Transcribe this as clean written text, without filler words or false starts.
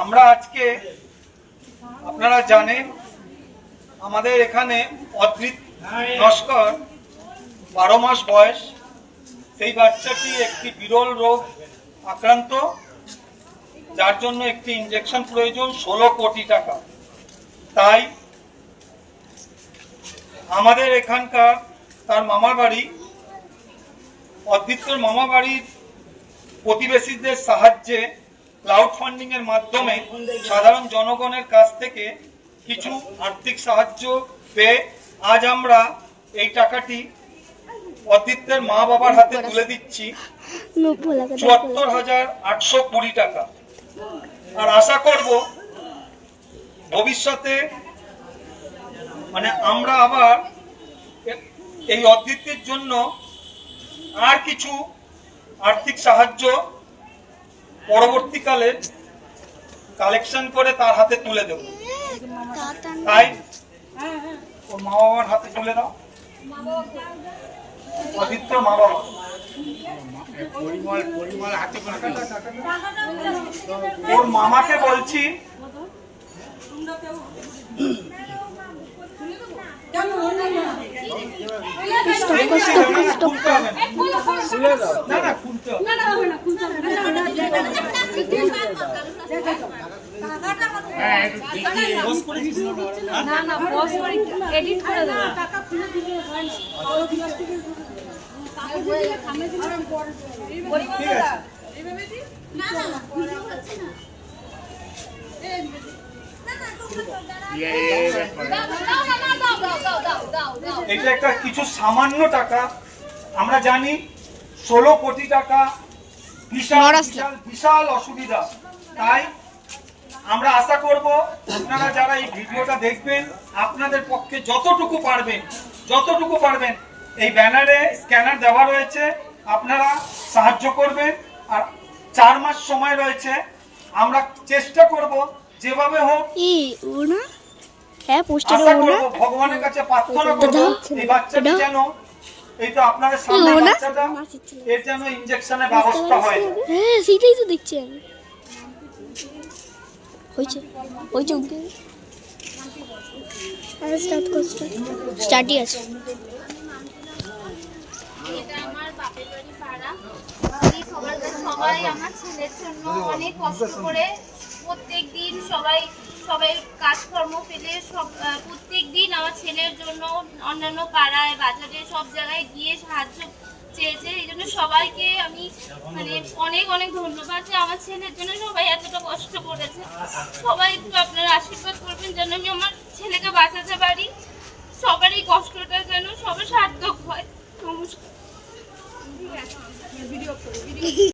আমরা আজকে আপনারা জানেন আমাদের এখানে অদ্রিত নস্কর 12 মাস বয়স, সেই বাচ্চাটি একটি বিরল রোগ আক্রান্ত, যার জন্য একটি ইনজেকশন প্রয়োজন 16 কোটি টাকা। তাই আমাদের এখানকার তার মামার বাড়ি, অদ্রিতর মামা বাড়ির প্রতিবেশীদের সাহায্যে ক্লাউড ফান্ডিং এর মাধ্যমে সাধারণ জনগণের কাছ থেকে কিছু আর্থিক সাহায্য পেয়ে আজ আমরা এই টাকাটি অদ্রিতের মা বাবার হাতে তুলে দিচ্ছি ৭৪,৮২০ টাকা। আর আশা করব ভবিষ্যতে আমরা আবার এই অদ্রিতের জন্য আর কিছু আর্থিক সাহায্য পরবর্তীকালে কালেকশন করে তার হাতে তুলে দেব। তাই ওর মা বাবার হাতে তুলে দাও। অদ্রিত মা বাবা ওর মামাকে বলছি এটা একটা কিছু সামান্য টাকা। আমরা জানি 16 কোটি টাকা বিশাল অসুবিধা। তাই আমরা আশা করব আপনারা যারা এই ভিডিওটা দেখবেন আপনাদের পক্ষে যতটুকু পারবেন এই ব্যানারে স্ক্যানার দেওয়া রয়েছে, আপনারা সাহায্য করবেন। আর 4 মাস সময় রয়েছে, আমরা চেষ্টা করব যেভাবে হোক ভগবানের কাছে প্রার্থনা করব এই বাচ্চাটি যেন, এই তো আপনাদের সামনে বাচ্চাটা, এর যেন ইনজেকশনের ব্যবস্থা হয়। হ্যাঁ সেটাই তো দেখছি আমি। হইছে আর স্টার্টই আছে। এটা আমার বাপের বাড়ি পাড়া। সবাই আমার ছেলের জন্য অনেক কষ্ট করে প্রত্যেকদিন সবাই কাজকর্ম ফেলে প্রত্যেক দিন আমার ছেলের জন্য অন্যান্য পাড়ায় বাজারে সব জায়গায় গিয়ে সাহায্য চেয়েছে। এই জন্য সবাইকে আমি অনেক ধন্যবাদ যে আমার ছেলের জন্য সবাই এতটা কষ্ট করেছে। সবাই একটু আপনারা আশীর্বাদ করবেন যেন আমি আমার ছেলেকে বাঁচাতে পারি, সবার এই কষ্টটা যেন সবার সার্থক হয়। নমস্কার।